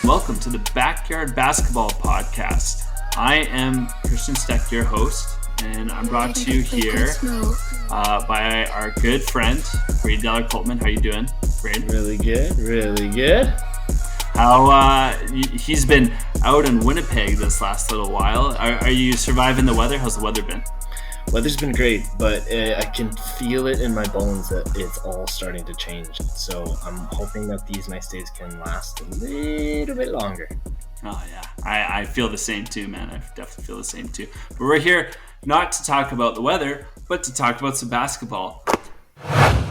Welcome to the Backyard Basketball Podcast. I am Christian Steck, your host, and I'm brought to you here by our good friend, Brady Deller-Coltman. How you doing, Brady? Really good. How he's been out in Winnipeg this last little while. Are you surviving the weather? How's the weather been? Weather's been great, but I can feel it in my bones that it's all starting to change. So I'm hoping that these nice days can last a little bit longer. Oh, yeah. I feel the same too, man. I definitely feel the same too. But we're here not to talk about the weather, but to talk about some basketball.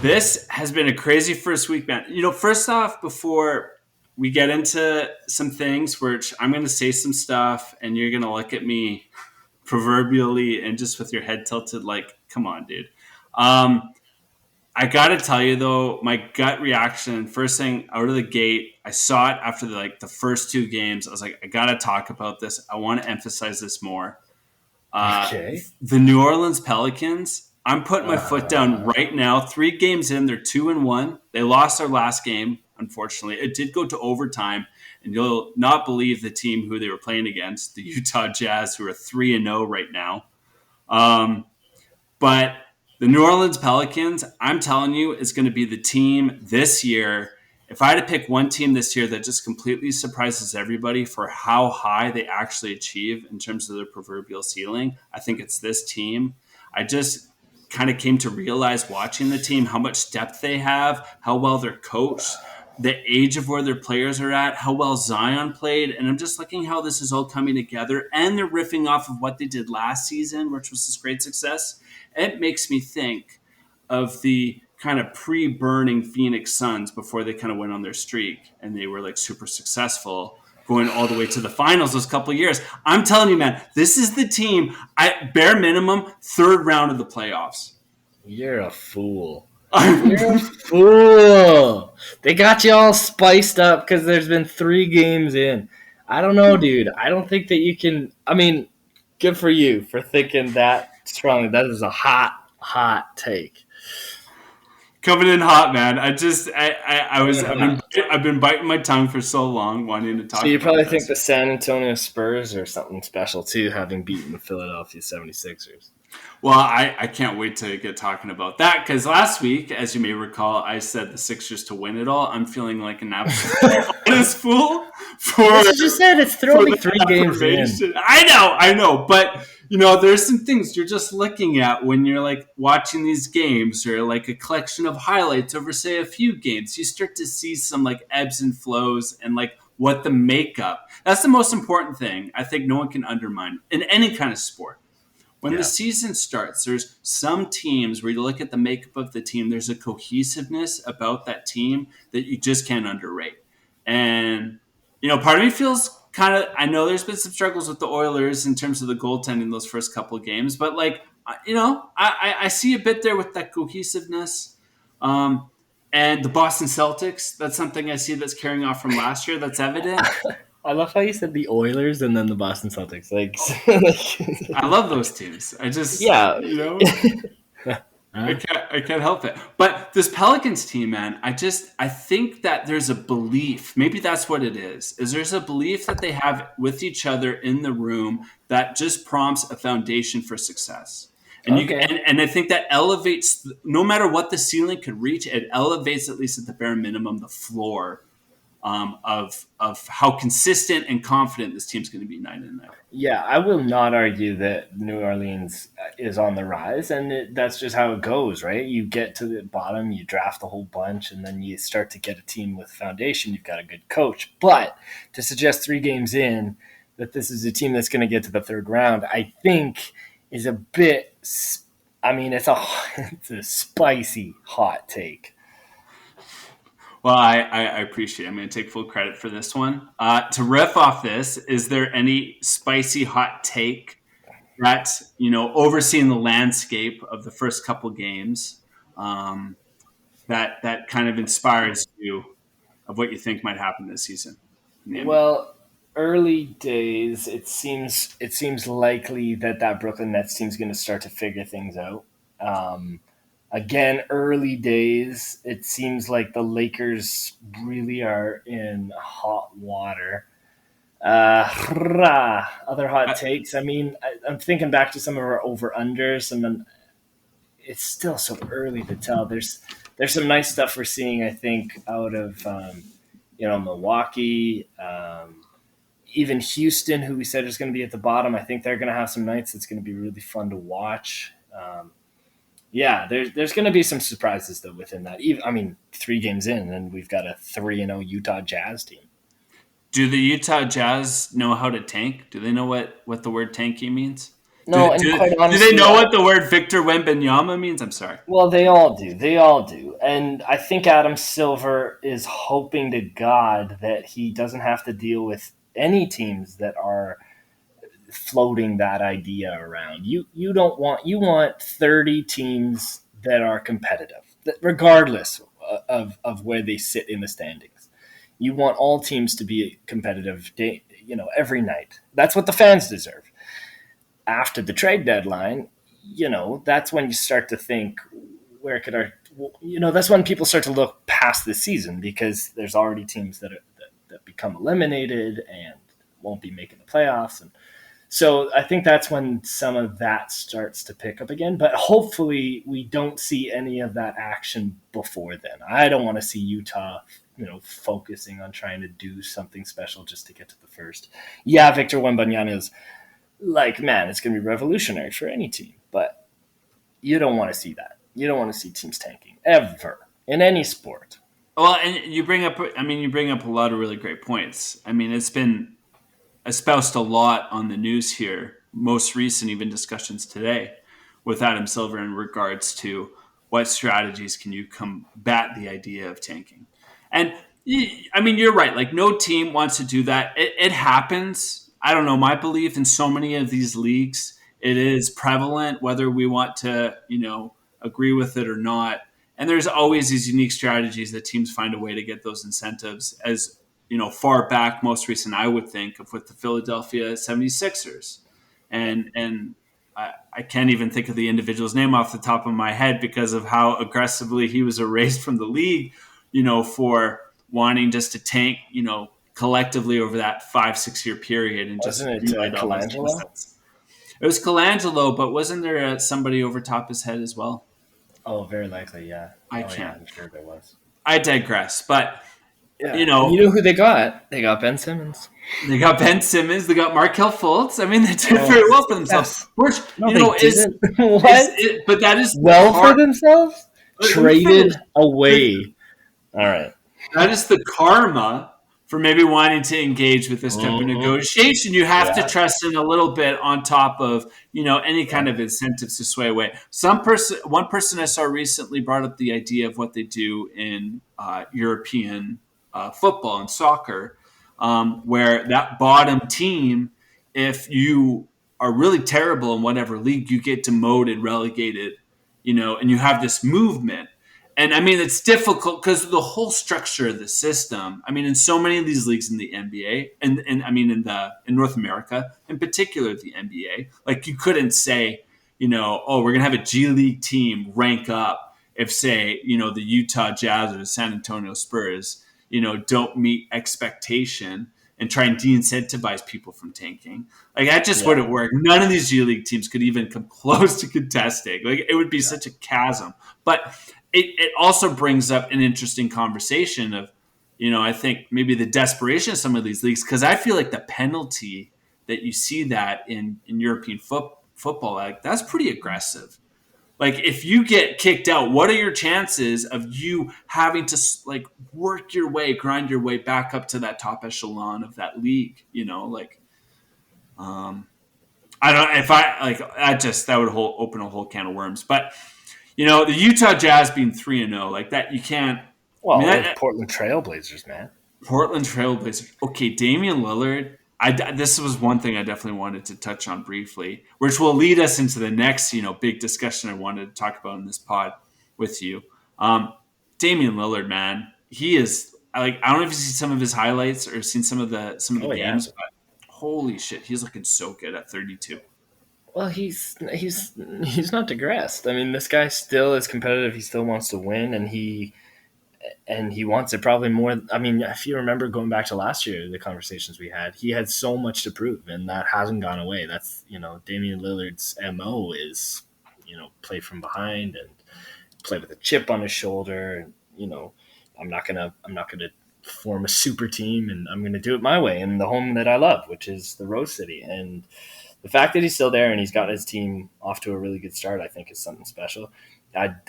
This has been a crazy first week, man. You know, first off, before we get into some things, which I'm going to say some stuff and you're going to look at me proverbially and just with your head tilted like, come on, dude. I got to tell you, though, my gut reaction, first thing out of the gate, I saw it after the first two games. I was like, I got to talk about this. I want to emphasize this more. Okay. The New Orleans Pelicans, I'm putting my foot down right now. 3 games in, they're 2-1. They lost their last game, unfortunately. It did go to overtime, and you'll not believe the team who they were playing against, the Utah Jazz, who are 3-0 right now. But the New Orleans Pelicans, I'm telling you, is going to be the team this year. If I had to pick one team this year that just completely surprises everybody for how high they actually achieve in terms of their proverbial ceiling, I think it's this team. I just kind of came to realize watching the team how much depth they have, how well they're coached, the age of where their players are at, how well Zion played. And I'm just looking how this is all coming together. And they're riffing off of what they did last season, which was this great success. It makes me think of the kind of pre-burning Phoenix Suns before they kind of went on their streak and they were like super successful going all the way to the finals those couple of years. I'm telling you, man, this is the team, bare minimum, 3rd round of the playoffs. You're a fool. You're a fool. They got you all spiced up because there's been 3 games in. I don't know, dude. I don't think that you can. I mean, good for you for thinking that strongly. That is a hot take. Coming in hot, man. I've been biting my tongue for so long, wanting to talk. So you about probably this. think the San Antonio Spurs are something special too, having beaten the Philadelphia 76ers. Well, I can't wait to get talking about that because last week, as you may recall, I said the Sixers to win it all. I'm feeling like an absolute honest fool. You just said it's only 3 games in. I know, but you know, there's some things you're just looking at when you're like watching these games or like a collection of highlights over, say, a few games. You start to see some like ebbs and flows and like what the makeup. That's the most important thing. I think no one can undermine in any kind of sport. When the season starts, there's some teams where you look at the makeup of the team, there's a cohesiveness about that team that you just can't underrate. And, you know, part of me feels kind of, I know there's been some struggles with the Oilers in terms of the goaltending those first couple of games, but like, you know, I see a bit there with that cohesiveness. And the Boston Celtics, that's something I see that's carrying off from last year. That's evident. I love how you said the Oilers and then the Boston Celtics. I love those teams. I just, you know, I can't help it. But this Pelicans team, man, I think that there's a belief, maybe that's what it is there's a belief that they have with each other in the room that just prompts a foundation for success. And and I think that elevates, no matter what the ceiling could reach, it elevates, at least at the bare minimum, the floor of how consistent and confident this team's going to be night in night. Yeah, I will not argue that New Orleans is on the rise, and that's just how it goes, right? You get to the bottom, you draft a whole bunch, and then you start to get a team with foundation. You've got a good coach. But to suggest 3 games in that this is a team that's going to get to the 3rd round, I think is a bit – I mean, it's a spicy hot take. Well, I appreciate it. I'm going to take full credit for this one. To riff off this, is there any spicy hot take that's, you know, overseeing the landscape of the first couple games that kind of inspires you of what you think might happen this season? Well, early days, it seems likely that Brooklyn Nets team is going to start to figure things out. Again, early days. It seems like the Lakers really are in hot water. Other hot I, takes. I mean, I'm thinking back to some of our over unders, and then it's still so early to tell. There's some nice stuff we're seeing. I think out of Milwaukee, even Houston, who we said is going to be at the bottom. I think they're going to have some nights that's going to be really fun to watch. Yeah, there's going to be some surprises though within that. Even I mean, 3 games in, and we've got a 3-0 Utah Jazz team. do the Utah Jazz know how to tank? Do they know what the word tanky means? No, and quite Do they honestly, know what the word Victor Wembanyama means? I'm sorry. well, they all do. They all do. And I think Adam Silver is hoping to God that he doesn't have to deal with any teams that are floating that idea around. You don't want you want 30 teams that are competitive, regardless of where they sit in the standings. You want all teams to be competitive every night. That's what the fans deserve. After the trade deadline, that's when you start to think, where could our that's when people start to look past the season, because there's already teams that become eliminated and won't be making the playoffs. And so I think that's when some of that starts to pick up again. But hopefully we don't see any of that action before then. I don't want to see Utah, focusing on trying to do something special just to get to the first. Yeah, Victor Wembanyama is like, man, it's going to be revolutionary for any team. But you don't want to see that. You don't want to see teams tanking ever in any sport. Well, and you bring up a lot of really great points. I mean, it's been espoused a lot on the news here, most recent even discussions today with Adam Silver in regards to what strategies can you combat the idea of tanking. And I mean, you're right. Like, no team wants to do that. It happens. I don't know. My belief in so many of these leagues, it is prevalent, whether we want to, agree with it or not. And there's always these unique strategies that teams find a way to get those incentives. As far back, most recent, I would think of with the Philadelphia 76ers. And I can't even think of the individual's name off the top of my head because of how aggressively he was erased from the league, for wanting just to tank, collectively over that 5-6 year period. And just Wasn't it Colangelo? It was Colangelo, but wasn't there somebody over top his head as well? Oh, very likely, yeah. I Oh, yeah, can't. I'm sure there was. I digress, but Yeah. you And know, you know who they got? They got Ben Simmons. they got Ben Simmons, they got Markelle Fultz. I mean, they did Oh, very well for themselves. yes. Which, No, they didn't. What? But that is Well for themselves? Let me Traded finish. away. All right. That is the karma for maybe wanting to engage with this type of Mhm. negotiation. You have to Yeah. trust in a little bit on top of any Yeah. kind of incentives to sway away. One person I saw recently brought up the idea of what they do in European football and soccer, where that bottom team, if you are really terrible in whatever league, you get demoted, relegated, and you have this movement. And I mean, it's difficult because of the whole structure of the system. I mean, in so many of these leagues in the NBA, and I mean in North America, in particular the NBA, like, you couldn't say, oh, we're gonna have a G League team rank up if, say, the Utah Jazz or the San Antonio Spurs, don't meet expectation and try and de-incentivize people from tanking. Like, that just Yeah. wouldn't work. None of these G League teams could even come close to contesting. Like, it would be Yeah. such a chasm. But it also brings up an interesting conversation of, I think maybe the desperation of some of these leagues, because I feel like the penalty that you see that in European football, like, that's pretty aggressive. Like, if you get kicked out, what are your chances of you having to, like, work your way, grind your way back up to that top echelon of that league? Like, I don't if I like that would open a whole can of worms. But the Utah Jazz being 3-0, like that, you can't. I mean, Well, those Portland Trailblazers, man. Portland Trailblazers. Okay, Damian Lillard. This was one thing I definitely wanted to touch on briefly, which will lead us into the next big discussion I wanted to talk about in this pod with you. Damian Lillard, man, he is like, I don't know if you've seen some of his highlights or seen some of the Oh, yeah. games, but holy shit, he's looking so good at 32. Well, he's not digressed. I mean, this guy still is competitive. He still wants to win, and he wants it probably more. I mean, if you remember going back to last year, the conversations we had, he had so much to prove, and that hasn't gone away. That's Damian Lillard's mo is play from behind and play with a chip on his shoulder. And I'm not gonna form a super team, and I'm gonna do it my way in the home that I love, which is the Rose City. And the fact that he's still there and he's got his team off to a really good start, I think, is something special. I'm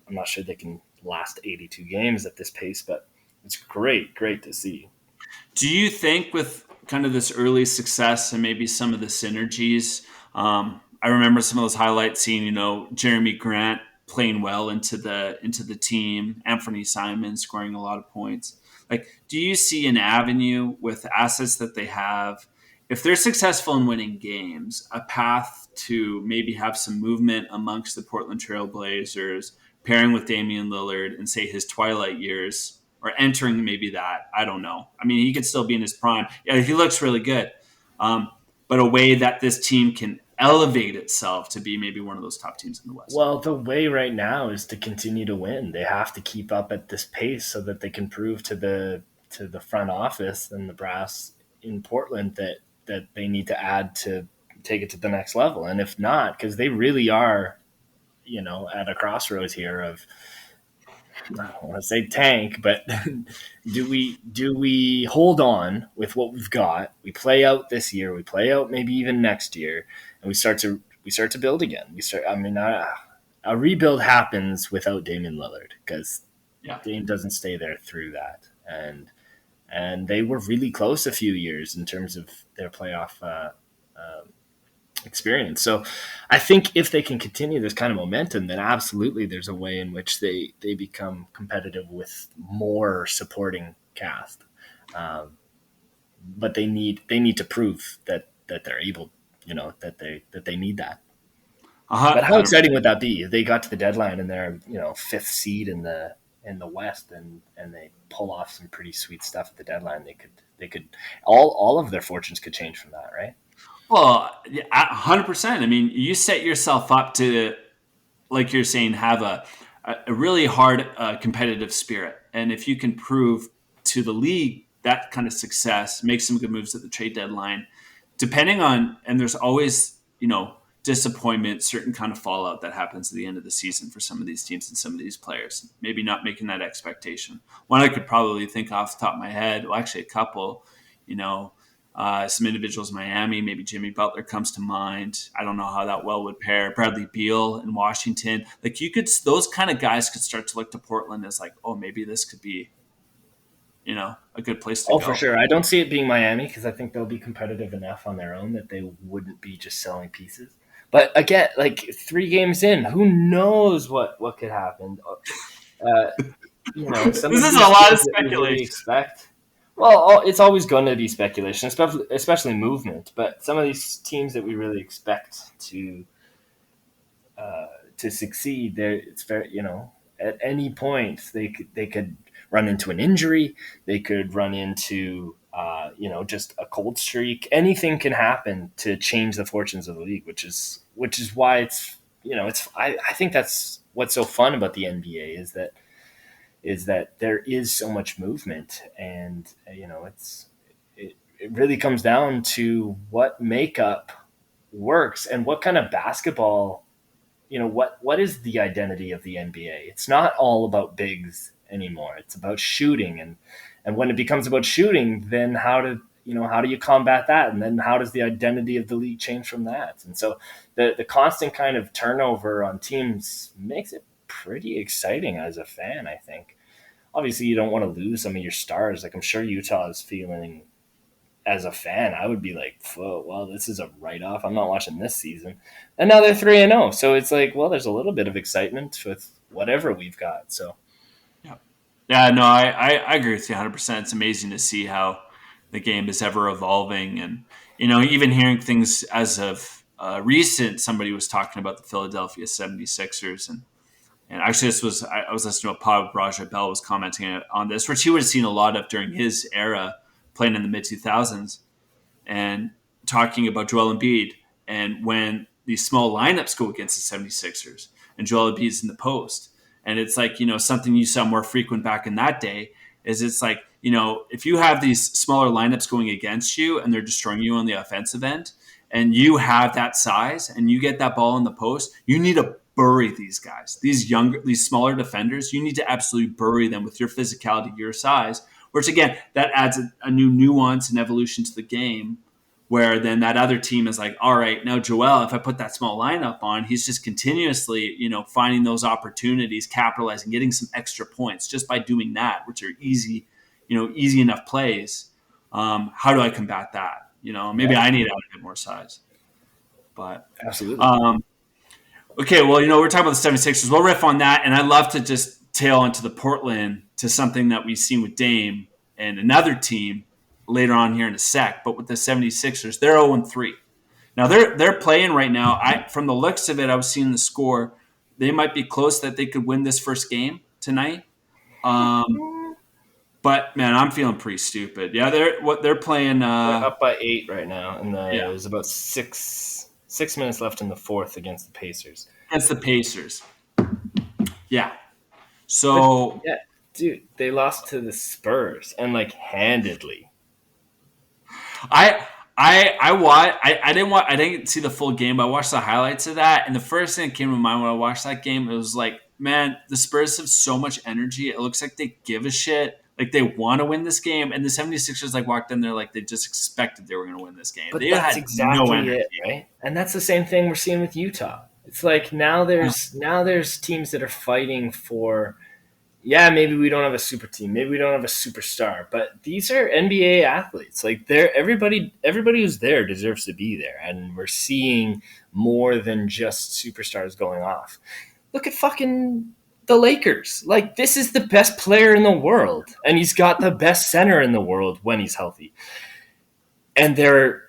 not sure they can last 82 games at this pace, but it's great to see. Do you think with kind of this early success and maybe some of the synergies, I remember some of those highlights seeing, Jeremy Grant playing well into the team, Anthony Simon scoring a lot of points. Like, do you see an avenue with assets that they have, if they're successful in winning games, a path to maybe have some movement amongst the Portland Trail Blazers, pairing with Damian Lillard and say his twilight years or entering maybe that? I don't know. I mean, he could still be in his prime. Yeah, he looks really good. Um, but a way that this team can elevate itself to be maybe one of those top teams in the West. Well, the way right now is to continue to win. They have to keep up at this pace so that they can prove to the front office and the brass in Portland that they need to add to take it to the next level. And if not, because they really are, at a crossroads here of, I don't want to say tank, but do we hold on with what we've got? We play out this year, we play out maybe even next year, and we start to build again. We start. I mean, a rebuild happens without Damian Lillard because Yeah. Dame doesn't stay there through that, and they were really close a few years in terms of their playoff experience. So I think if they can continue this kind of momentum, then absolutely there's a way in which they become competitive with more supporting cast. Um, but they need to prove that they're able, that they need that. But how 100%. exciting would that be if they got to the deadline and they're fifth seed in the West and they pull off some pretty sweet stuff at the deadline? They could all of their fortunes could change from that, right? Well, yeah, 100%. I mean, you set yourself up to, like you're saying, have a really hard competitive spirit. And if you can prove to the league that kind of success, make some good moves at the trade deadline, depending on, and there's always, disappointment, certain kind of fallout that happens at the end of the season for some of these teams and some of these players, maybe not making that expectation. One I could probably think off the top of my head, well, actually a couple, you know, some individuals in Miami, maybe Jimmy Butler comes to mind. I don't know how that well would pair. Bradley Beal in Washington. Like those kind of guys could start to look to Portland as like, oh, maybe this could be, a good place to Oh, for go. sure. I don't see it being Miami because I think they'll be competitive enough on their own that they wouldn't be just selling pieces. But again, like 3 games in, who knows what could happen? Uh, some This of is these a lot of teams that we really speculation. expect. Well, it's always going to be speculation, especially movement. But some of these teams that we really expect to succeed, there it's very at any point they could run into an injury, they could run into just a cold streak. Anything can happen to change the fortunes of the league, which is why I think that's what's so fun about the NBA is that there is so much movement, and it really comes down to what makeup works and what kind of basketball. What is the identity of the NBA? It's not all about bigs anymore. It's about shooting, and when it becomes about shooting, then how do you combat that? And then how does the identity of the league change from that? And so the constant kind of turnover on teams makes it pretty exciting as a fan, I think. Obviously, you don't want to lose some of your stars. Like I'm sure Utah is feeling as a fan. I would be like, "Whoa, well, this is a write off. I'm not watching this season." And now they're 3-0, so it's like, well, there's a little bit of excitement with whatever we've got. So Yeah. Yeah, no, I agree with you 100%. It's amazing to see how the game is ever evolving. And, even hearing things as of recent, somebody was talking about the Philadelphia 76ers. And actually, I was listening to a pod with Raja Bell was commenting on this, which he would have seen a lot of during his era playing in the mid 2000s and talking about Joel Embiid And when these small lineups go against the 76ers and Joel Embiid's in the post, and it's like, something you saw more frequent back in that day is it's like, if you have these smaller lineups going against you and they're destroying you on the offensive end, and you have that size and you get that ball in the post, you need to bury these guys, these smaller defenders. You need to absolutely bury them with your physicality, your size, which again, that adds a new nuance and evolution to the game, where then that other team is like, all right, now Joel, if I put that small lineup on, he's just continuously, finding those opportunities, capitalizing, getting some extra points just by doing that, which are easy enough plays. How do I combat that? Maybe I need to add a bit more size. But absolutely. Okay, well, we're talking about the 76ers. We'll riff on that, and I'd love to just tail into the Portland to something that we've seen with Dame and another team later on here in a sec. But with the 76ers, they're 0-3. Now, they're playing right now. From the looks of it, I was seeing the score. They might be close that they could win this first game tonight. But, man, I'm feeling pretty stupid. Yeah, they're playing. They're up by 8 right now, and there's about 6 minutes left in the fourth against the Pacers. Against the Pacers. Yeah. So. But, yeah, dude, they lost to the Spurs, and, handedly. I didn't see the full game, but I watched the highlights of that, and the first thing that came to mind when I watched that game, it was like, man, the Spurs have so much energy. It looks like they give a shit. Like they want to win this game, and the 76ers walked in there like they just expected they were going to win this game. But they that's had exactly no energy. it, right? And that's the same thing we're seeing with Utah. It's like now there's teams that are fighting for, maybe we don't have a super team, maybe we don't have a superstar, but these are NBA athletes. Like everybody who's there deserves to be there, and we're seeing more than just superstars going off. Look at fucking the Lakers. This is the best player in the world, and he's got the best center in the world when he's healthy. And they're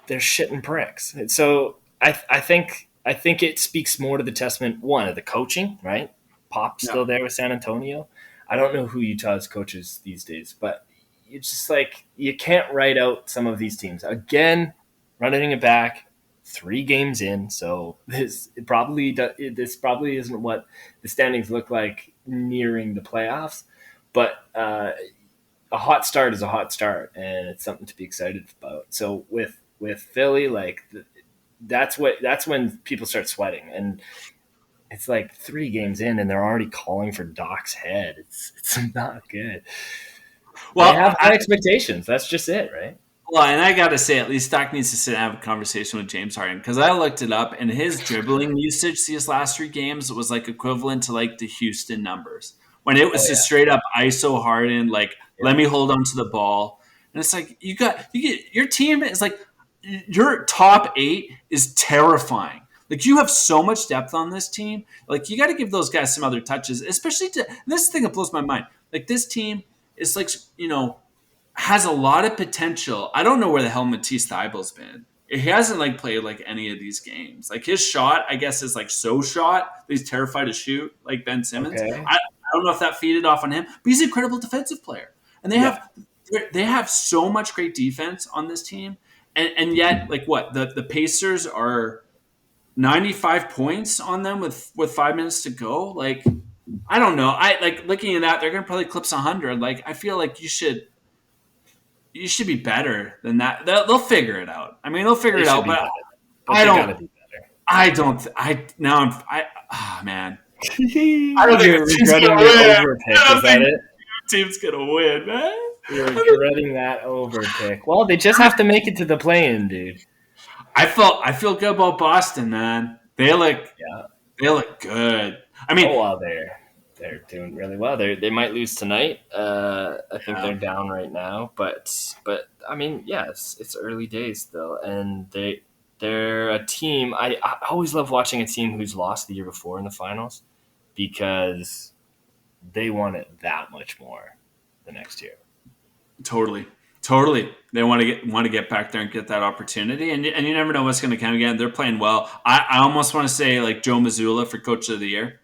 shitting bricks. And so I think it speaks more to the testament, one, of the coaching, right? Pop's still there with San Antonio. I don't know who Utah's coaches these days, but it's just you can't write out some of these teams. Again, running it back, 3 games in, so this probably isn't what the standings look like nearing the playoffs, but a hot start is a hot start, and it's something to be excited about. So with Philly, that's when people start sweating, and it's 3 games in, and they're already calling for Doc's head. It's not good. Well, they have high expectations. That's just it, right? Well, and I got to say, at least Doc needs to sit and have a conversation with James Harden, because I looked it up, and his dribbling usage these last 3 games was equivalent to the Houston numbers, when it was just straight up ISO Harden, let me hold on to the ball. And it's you get your team is your top 8 is terrifying. You have so much depth on this team. You got to give those guys some other touches, especially this is the thing that blows my mind. This team is has a lot of potential. I don't know where the hell Matisse Thybulle's been. He hasn't played any of these games. His shot, I guess, is so shot that he's terrified to shoot, like Ben Simmons. Okay. I don't know if that feeded off on him, but he's an incredible defensive player. And they have so much great defense on this team. And yet, the Pacers are 95 points on them with 5 minutes to go. I don't know. I looking at that, they're going to probably eclipse 100. I feel you should be better than that. They'll figure it out. I mean, they'll figure it out, but I don't. I don't. Man. I don't think you're regretting your overpick. Is that it? Team's gonna win, man. You're regretting that overpick. Well, they just have to make it to the play-in, dude. I feel good about Boston, man. They look good. I mean, they're doing really well. They might lose tonight. I think they're down right now, but I mean, it's early days though, and they're a team. I always love watching a team who's lost the year before in the finals, because they want it that much more the next year. Totally. They want to get back there and get that opportunity, and you never know what's going to come again. They're playing well. I almost want to say Joe Mazzulla for Coach of the Year.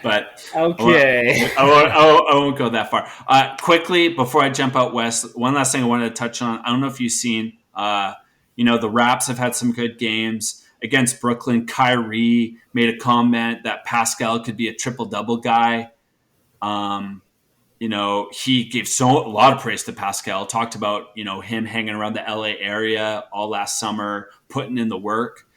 But okay, I won't go that far. Quickly, before I jump out west, one last thing I wanted to touch on. I don't know if you've seen The Raps have had some good games against Brooklyn. Kyrie made a comment that Pascal could be a triple double guy. Um, he gave a lot of praise to Pascal, talked about, him hanging around the LA area all last summer, putting in the work.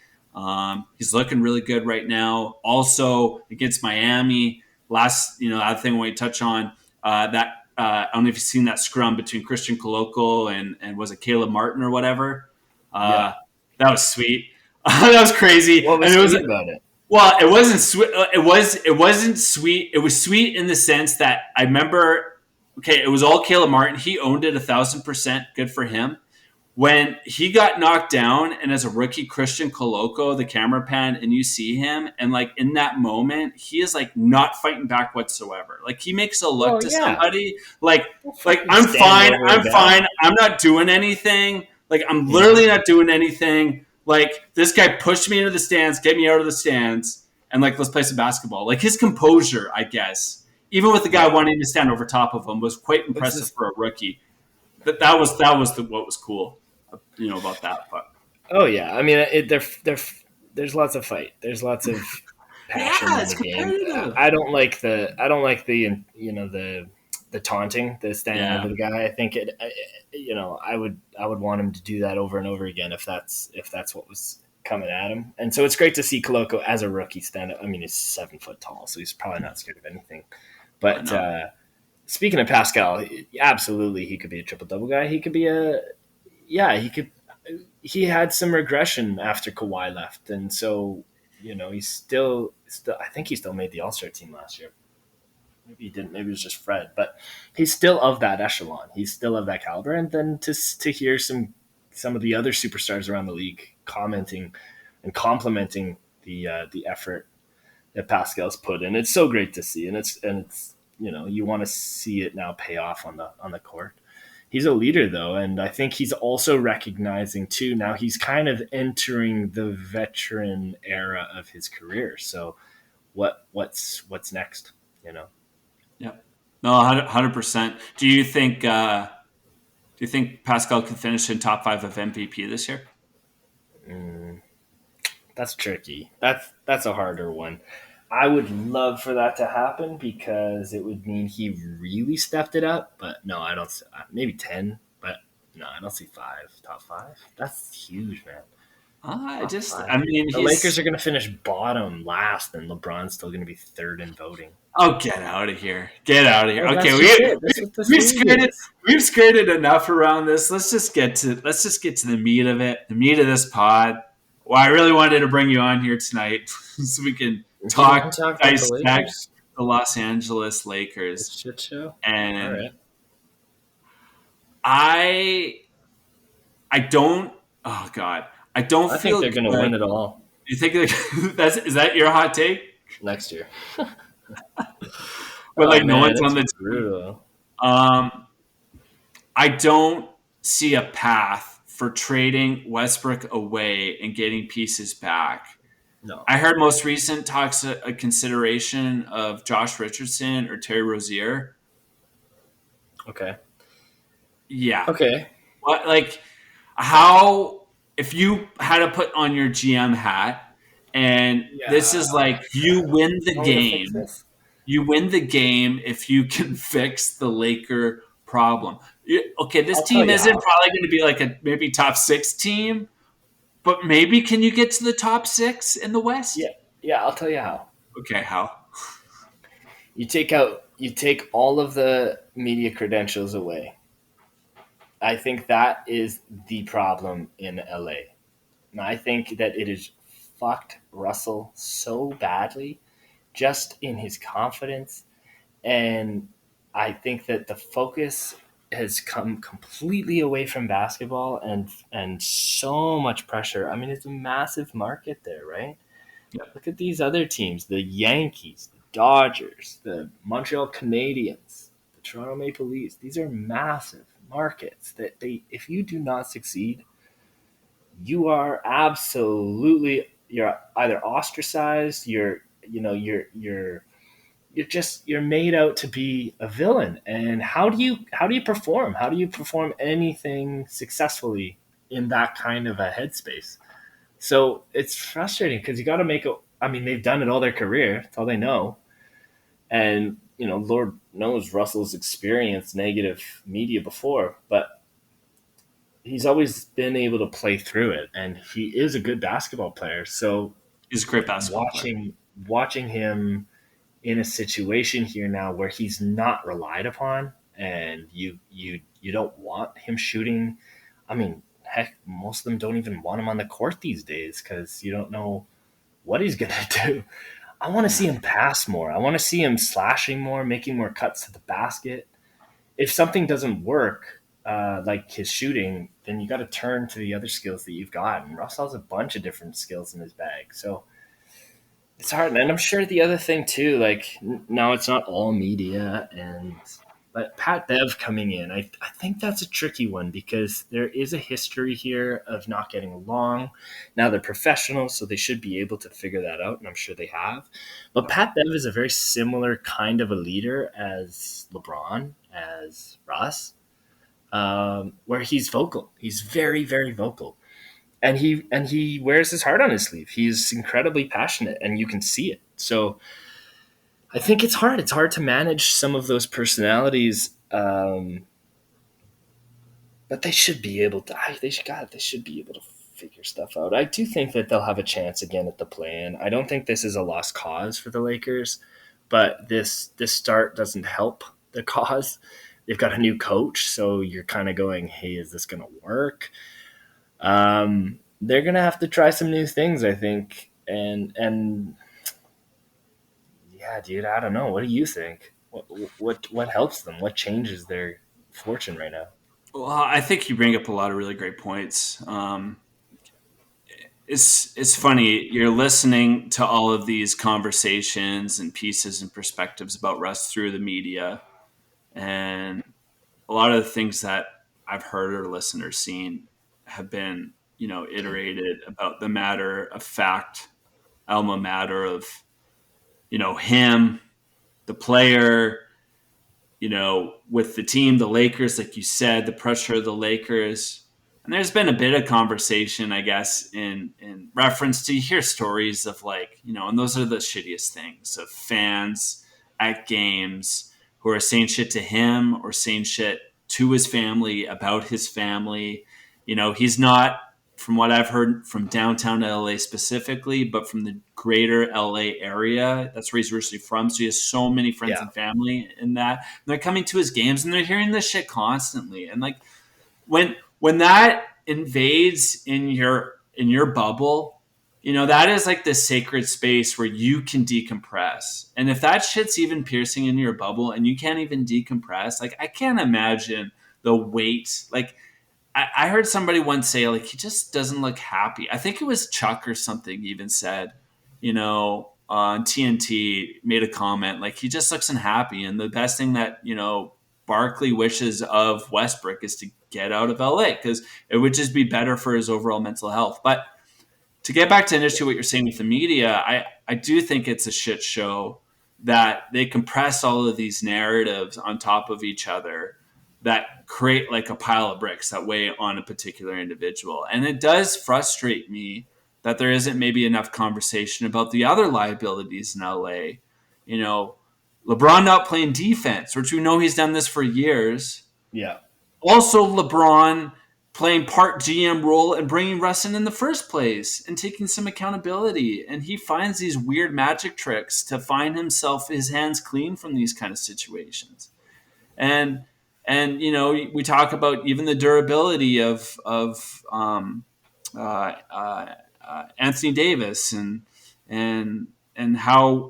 He's looking really good right now. Also against Miami, other thing we touch on, that I don't know if you've seen that scrum between Christian Coloco and was it Caleb Martin or whatever? Yeah. That was sweet. That was crazy. What And was it was sweet about it? well, it wasn't sweet. It wasn't sweet. It was sweet in the sense that I remember. Okay, it was all Caleb Martin. He owned it 1,000%. Good for him. When he got knocked down, and as a rookie, Christian Coloco, the camera pan, and you see him, and like in that moment, he is like not fighting back whatsoever. Like he makes a look Well, to yeah. somebody like Fucking I'm stand fine. over I'm the guy. fine. I'm not doing anything. Like I'm literally not doing anything. Like this guy pushed me into the stands, get me out of the stands, and like let's play some basketball. Like his composure, I guess, even with the guy Yeah. wanting to stand over top of him, was quite It's impressive just, for a rookie. That was what was cool, about that. But oh yeah. I mean, there's lots of fight. There's lots of passion yeah, in it's the game. competitive. The taunting, the standing Yeah, over the guy. I think I would want him to do that over and over again if that's what was coming at him. And so it's great to see Coloco as a rookie stand up. I mean, he's 7 foot tall, so he's probably not scared of anything. I But know. speaking of Pascal, absolutely, he could be a triple double guy. He could be he could. He had some regression after Kawhi left, and so he's still. I think he still made the All Star team last year. Maybe he didn't. Maybe it was just Fred, but he's still of that echelon. He's still of that caliber. And then to hear some of the other superstars around the league commenting and complimenting the effort that Pascal's put in, it's so great to see. And it's you want to see it now pay off on the court. He's a leader though, and I think he's also recognizing too. Now he's kind of entering the veteran era of his career. So what's next? You know. Yeah, no, 100%. Do you think Pascal could finish in top five of MVP this year? Mm, that's tricky. That's a harder one. I would love for that to happen because it would mean he really stepped it up. But no, I don't. Maybe 10, but no, I don't see five. Top five. That's huge, man. Top I five. mean, The Lakers are going to finish bottom last, and LeBron's still going to be third in voting. Oh, get out of here! Get out of here! Well, Okay, that's just it. That's what this we've league skirted is. we've skirted enough around this. Let's just get to the meat of it. The meat of this pod. Well, I really wanted to bring you on here tonight so we can You want to talk about the dissect Lakers? the Los Angeles This Lakers. shit show. All And right. I I don't. Oh God, I don't I think feel they're going to good. win it all You think is that your hot take? next year. But Oh like no man, one's on it's the team. brutal. Um, I don't see a path for trading Westbrook away and getting pieces back. No. I heard most recent talks a consideration of Josh Richardson or Terry Rozier. Okay. Yeah, Okay. what like how if you had to put on your GM hat and this Yeah. is like you win the Want me to fix game. this? You win the game if you can fix the Laker problem. Okay, this I'll tell team you isn't how. probably going to be like a maybe top six team, but maybe can you get to the top six in the West? Yeah. Yeah, I'll tell you how. Okay, how? You take all of the media credentials away. I think that is the problem in LA. And I think that it has fucked Russell so badly just in his confidence. And I think that the focus has come completely away from basketball and so much pressure. I mean, it's a massive market there, right? Yeah, Look at these other teams: the Yankees, the Dodgers, the Montreal Canadiens, the Toronto Maple Leafs. These are massive markets that if you do not succeed, you are you're either ostracized, you're made out to be a villain. And how do you perform? How do you perform anything successfully in that kind of a headspace. So it's frustrating because you got to make it. I mean, they've done it all their career. That's all they know. And, Lord knows Russell's experienced negative media before, but he's always been able to play through it. And he is a good basketball player. So He's a great basketball player. watching him in a situation here now where he's not relied upon, and you don't want him shooting. I mean, heck, most of them don't even want him on the court these days because you don't know what he's gonna do. I want to see him pass more. I want to see him slashing more, making more cuts to the basket. If something doesn't work, like his shooting, then you got to turn to the other skills that you've got. And Russell has a bunch of different skills in his bag, so it's hard. And I'm sure the other thing too, like now it's not all media, but Pat Bev coming in, I think that's a tricky one because there is a history here of not getting along. Now they're professionals, so they should be able to figure that out, and I'm sure they have. But Pat Bev is a very similar kind of a leader as LeBron, as Russ, where he's vocal. He's very, very vocal. And he wears his heart on his sleeve. He's incredibly passionate, and you can see it. So I think it's hard. It's hard to manage some of those personalities, but they should be able to. They should be able to figure stuff out. I do think that they'll have a chance again at the play-in. I don't think this is a lost cause for the Lakers, but this start doesn't help the cause. They've got a new coach, so you're kind of going, "Hey, is this going to work?" They're gonna have to try some new things, I think, and yeah, dude, I don't know. What do you think? What helps them? What changes their fortune right now? Well, I think you bring up a lot of really great points. It's funny. You're listening to all of these conversations and pieces and perspectives about Russ through the media, and a lot of the things that I've heard or listened or seen have been, iterated about the matter of fact, alma mater of, him, the player, with the team, the Lakers, like you said, the pressure of the Lakers. And there's been a bit of conversation, I guess, in reference to, you hear stories of and those are the shittiest things, of fans at games who are saying shit to him or saying shit to his family about his family. He's not, from what I've heard, from downtown LA specifically, but from the greater LA area. That's where he's originally from. So he has so many friends and family in that. And they're coming to his games and they're hearing this shit constantly. And when that invades in your bubble, that is like the sacred space where you can decompress. And if that shit's even piercing into your bubble and you can't even decompress, I can't imagine the weight. I heard somebody once say, he just doesn't look happy. I think it was Chuck or something even said, on TNT, made a comment, he just looks unhappy. And the best thing that, Barkley wishes of Westbrook is to get out of LA because it would just be better for his overall mental health. But to get back to initially what you're saying with the media, I do think it's a shit show that they compress all of these narratives on top of each other that create a pile of bricks that weigh on a particular individual. And it does frustrate me that there isn't maybe enough conversation about the other liabilities in LA. LeBron not playing defense, which we know he's done this for years. Yeah. Also, LeBron playing part GM role and bringing Russ in the first place and taking some accountability. And he finds these weird magic tricks to find his hands clean from these kind of situations. And we talk about even the durability of Anthony Davis and how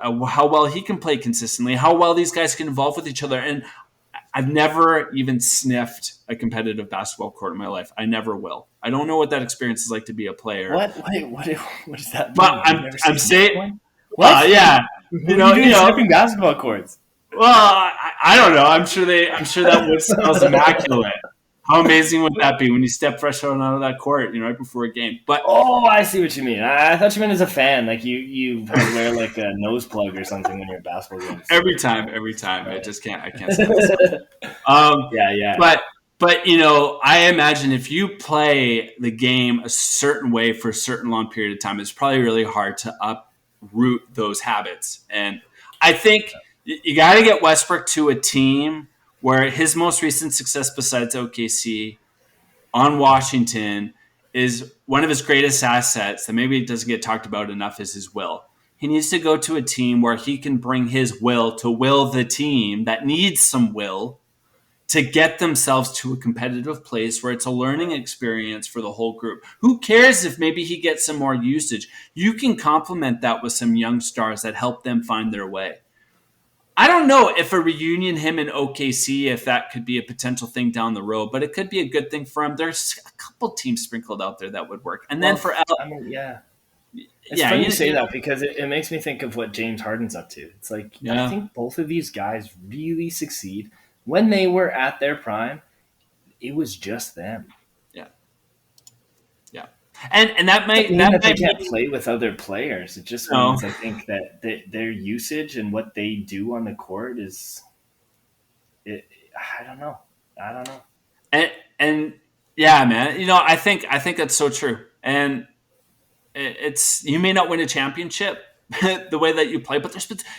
well he can play consistently, how well these guys can evolve with each other. And I've never even sniffed a competitive basketball court in my life. I never will. I don't know what that experience is like to be a player. What does that mean? But I'm saying, yeah, sniffing basketball courts. Well, I don't know. I'm sure that wood smells immaculate. How amazing would that be when you step fresh out of that court, right before a game? But I see what you mean. I thought you meant as a fan, you wear a nose plug or something when you're at basketball games. Every time. I can't say that. Yeah. But But I imagine if you play the game a certain way for a certain long period of time, it's probably really hard to uproot those habits. And I think you got to get Westbrook to a team where his most recent success besides OKC on Washington is one of his greatest assets that maybe doesn't get talked about enough is his will. He needs to go to a team where he can bring his will to will the team that needs some will to get themselves to a competitive place where it's a learning experience for the whole group. Who cares if maybe he gets some more usage? You can complement that with some young stars that help them find their way. I don't know if a reunion him in OKC, if that could be a potential thing down the road, but it could be a good thing for him. There's a couple teams sprinkled out there that would work. And then Well, for L, I mean, yeah. It's yeah, funny you say that because it makes me think of what James Harden's up to. It's like I yeah, think both of these guys really succeed when they were at their prime. It was just them. yeah, yeah. And that Doesn't might mean that that they might can't be play with other players. It just no. means I think that their usage and what they do on the court is it. I don't know. I don't know. And yeah, man. I think that's so true. And it's you may not win a championship the way that you play, but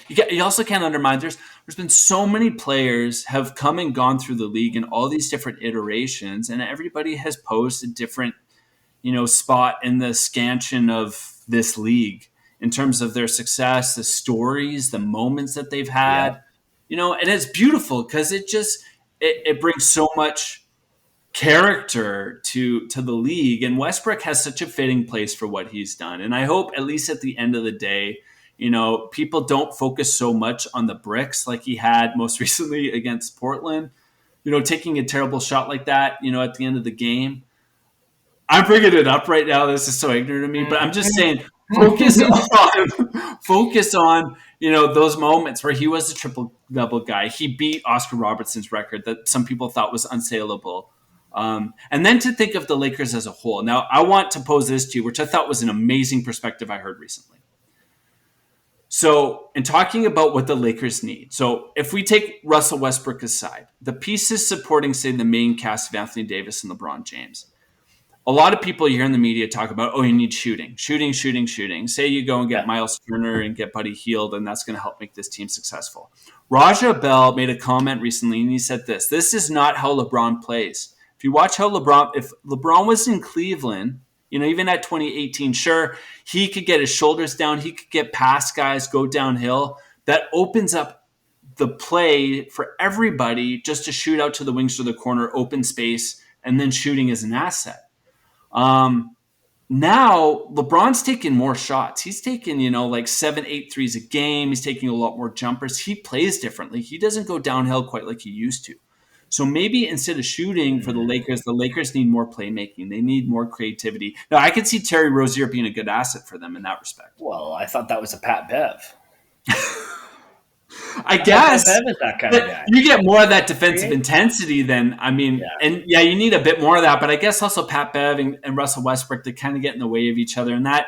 you also can't undermine there's been so many players have come and gone through the league in all these different iterations, and everybody has posed a different spot in the scansion of this league in terms of their success, the stories, the moments that they've Yeah. had, and it's beautiful because it brings so much character to the league, and Westbrook has such a fitting place for what he's done. And I hope at least at the end of the day, people don't focus so much on the bricks like he had most recently against Portland, taking a terrible shot like that, at the end of the game. I'm bringing it up right now. This is so ignorant of me, but I'm just saying focus on those moments where he was a triple double guy. He beat Oscar Robertson's record that some people thought was unsaleable. And then to think of the Lakers as a whole. Now, I want to pose this to you, which I thought was an amazing perspective I heard recently. So, in talking about what the Lakers need, so if we take Russell Westbrook aside, the pieces supporting, say, the main cast of Anthony Davis and LeBron James, a lot of people you hear in the media talk about, oh, you need shooting, shooting, shooting, shooting. Say you go and get Yeah. Miles Turner and get Buddy Hield, and that's going to help make this team successful. Raja Bell made a comment recently, and he said this is not how LeBron plays. If you watch how if LeBron was in Cleveland, even at 2018, sure, he could get his shoulders down, he could get past guys, go downhill. That opens up the play for everybody just to shoot out to the wings or the corner, open space, and then shooting is an asset. Now LeBron's taking more shots. He's taking, like 7, 8 threes a game. He's taking a lot more jumpers. He plays differently. He doesn't go downhill quite like he used to. So maybe instead of shooting for the Lakers need more playmaking. They need more creativity. Now I could see Terry Rozier being a good asset for them in that respect. Well, I thought that was a Pat Bev. I Pat guess. Bev is that kind of guy. You get more of that defensive Right? intensity than, Yeah. and yeah, you need a bit more of that. But I guess also Pat Bev and Russell Westbrook, they kind of get in the way of each other. And that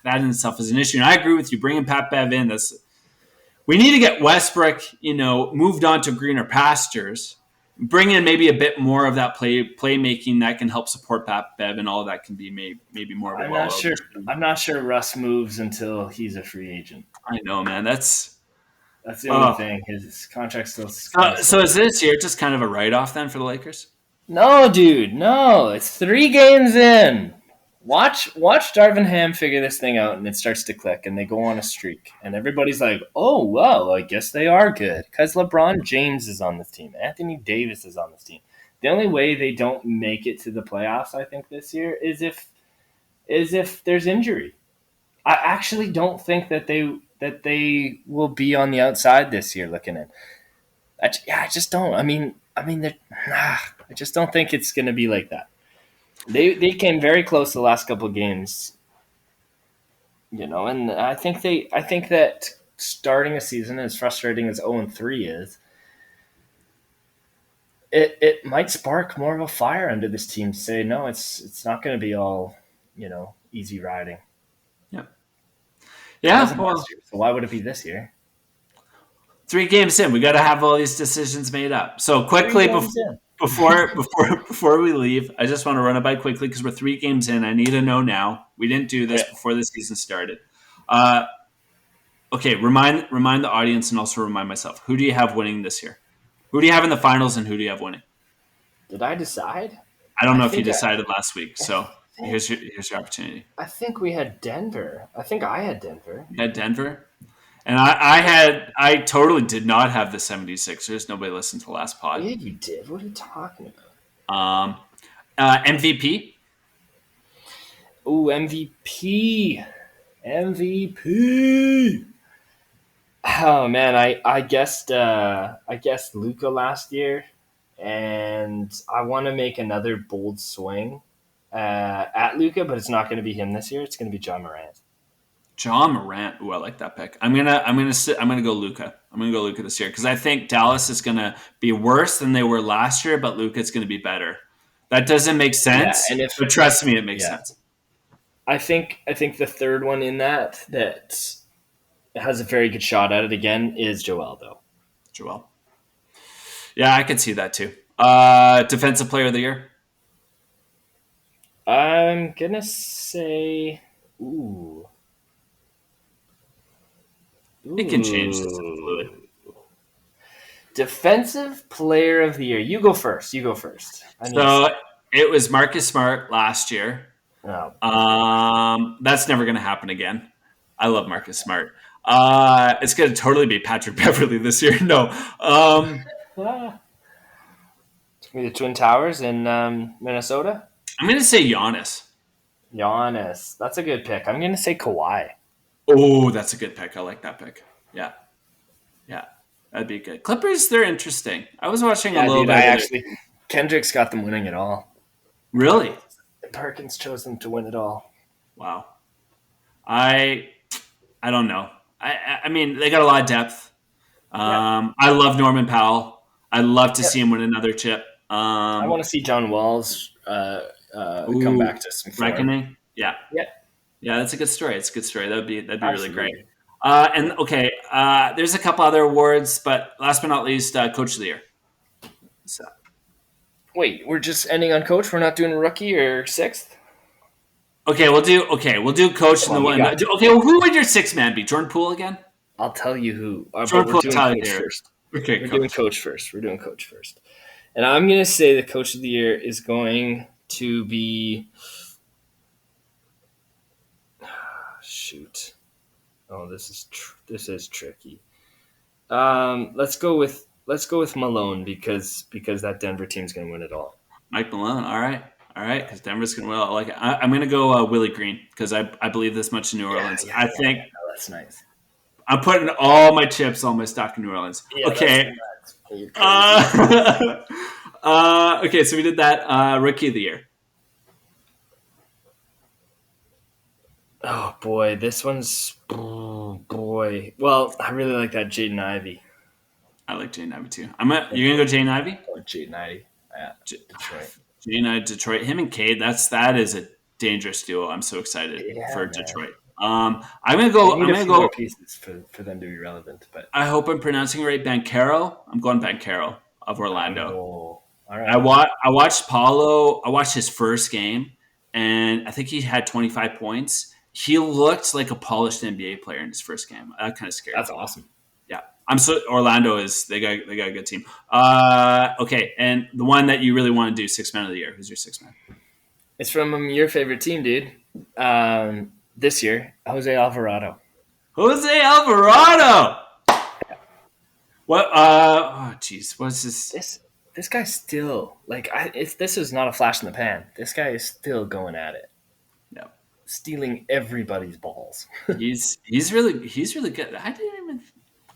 in itself is an issue. And I agree with you. Bringing Pat Bev in, we need to get Westbrook, moved on to greener pastures. Bring in maybe a bit more of that playmaking that can help support Pat Bev, and all of that can be maybe more of a I'm well. not sure. I'm not sure Russ moves until he's a free agent. I know, man. That's the only thing. His contract's still. So is this year just kind of a write-off then for the Lakers? No, dude, no. It's 3 games in. Watch Darvin Ham figure this thing out, and it starts to click, and they go on a streak, and everybody's like, "Oh, well, I guess they are good," because LeBron James is on this team, Anthony Davis is on this team. The only way they don't make it to the playoffs, I think, this year is if there's injury. I actually don't think that they will be on the outside this year. Looking in, I just don't. I mean, I just don't think it's going to be like that. They came very close the last couple of games, and I think that starting a season as frustrating as 0-3 is, it might spark more of a fire under this team to say no, it's not going to be all easy riding. Yeah. It Yeah. wasn't Well, last year, so why would it be this year? 3 games in, we got to have all these decisions made up. So 3 quickly, games in. before we leave, I just want to run it by quickly because we're 3 games in. I need to know now. We didn't do this Okay. before the season started. Uh, okay, remind the audience and also remind myself. Who do you have winning this year? Who do you have in the finals and who do you have winning? Did I decide? I don't I know if you think decided last week, I so think here's your opportunity. I think we had Denver. I think I had Denver. You had Denver, and I totally did not have the 76ers. Nobody listened to the last pod. Yeah, you did. What are you talking about? Um, MVP. Ooh, MVP. MVP. Oh man, I guessed Luca last year, and I want to make another bold swing at Luca, but it's not going to be him this year. It's going to be John Morant. John Morant. Ooh, I like that pick. I'm gonna go Luca. I'm gonna go Luca this year because I think Dallas is gonna be worse than they were last year, but Luca's gonna be better. That doesn't make Yeah, sense, and if but trust me, it makes yeah, sense. I think the third one in that has a very good shot at it again is Joel though. Joel. Yeah, I could see that too. Defensive Player of the Year. I'm gonna say, ooh, It can change. This is fluid. ooh, defensive player of the year. You go first. You go first. I need to So see. it was Marcus Smart last year. Oh, That's never going to happen again. I love Marcus Smart. It's going to totally be Patrick Beverly this year. No. ah. It's gonna be the Twin Towers in Minnesota. I'm going to say Giannis. Giannis. That's a good pick. I'm gonna say Kawhi. Oh, that's a good pick. I like that pick. Yeah. Yeah. That'd be good. Clippers, they're interesting. I was watching a Yeah, little dude. bit I of it. actually Kendrick's got them winning it all. Really? Perkins chose them to win it all. Wow. I I don't know. I mean, they got a lot of depth. Yep. I love Norman Powell. I'd love to see Yep. him win another chip. I want to see John Walls come Ooh, back to some form. Reckoning. Yeah, Yep. yeah, that's a good story. It's a good story. That'd be really great. Absolutely. And okay, there's a couple other awards, but last but not least, Coach of the Year. So, Wait, we're just ending on coach. We're not doing rookie or sixth. we'll do Coach Come in the on, we one. got Okay, well, who would your sixth man be? Jordan Poole again? I'll tell you who. But Jordan we're Poole, doing Tyler coach Hero. first. Okay, We're doing Coach. coach first. We're doing coach first. And I'm gonna say the coach of the year is going to be. Shoot. Oh, this is tricky. Let's go with Malone because that Denver team's gonna win it all. Mike Malone. All right, because Denver's going to win. I like it. I'm going to go Willie Green because I believe this much in New Orleans. I think Oh, that's nice. I'm putting all my chips, all my stock in New Orleans. Yeah, Okay. that's you're crazy. Okay, so we did that. Rookie of the Year. Oh boy, this one's boy. Well, I really like that Jaden Ivey. I like Jane Ivey too. You're gonna go Jane Ivey? Oh, Jaden Ivey. Yeah, J- Detroit. Jane Ivey, Detroit. Him and Cade. That is a dangerous duo. I'm so excited Yeah, for man. Detroit. I'm gonna They go. need I'm a gonna few more go. pieces for them to be relevant, but I hope I'm pronouncing it right. Bancaro. I'm going Bancaro of Orlando. oh, all I right. watched Paulo. I watched his first game, and I think he had 25 points. He looked like a polished NBA player in his first game. That kind of scared That's me. awesome. Yeah, Orlando is they got a good team. Okay, and the one that you really want to do, six man of the year. Who's your six man? It's from your favorite team, dude. This year, Jose Alvarado. Jose Alvarado. What? Oh, jeez. What's this? This guy's still like this is not a flash in the pan. This guy is still going at it, Yeah, stealing everybody's balls. he's really good. I didn't even.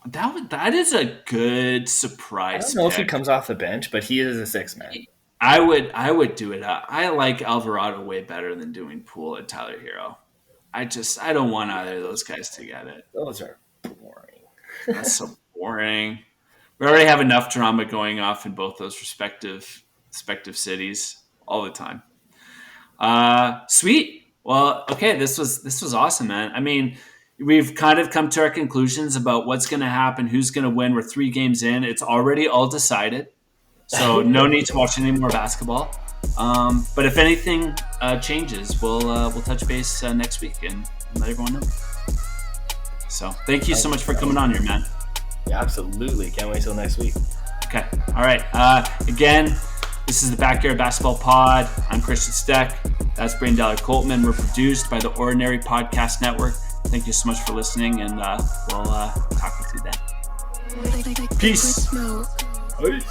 That is a good I surprise don't know if he pick. comes off the bench, but he is a six man. I would do it. I like Alvarado way better than doing Poole and Tyler Hero. I don't want either of those guys to get it. Those are boring. That's so boring. We already have enough drama going off in both those respective cities all the time. Sweet. Well, okay. This was awesome, man. I mean, we've kind of come to our conclusions about what's going to happen, who's going to win. We're 3 games in. It's already all decided. So no need to watch any more basketball. But if anything changes, we'll touch base next week and let everyone know. So thank you so much for coming on here, man. Yeah, absolutely. Can't wait till next week. Okay. All right. Again, this is the Backyard Basketball Pod. I'm Christian Steck. That's Brain Dollar Coltman. We're produced by the Ordinary Podcast Network. Thank you so much for listening, and we'll talk with you then. Peace. Peace.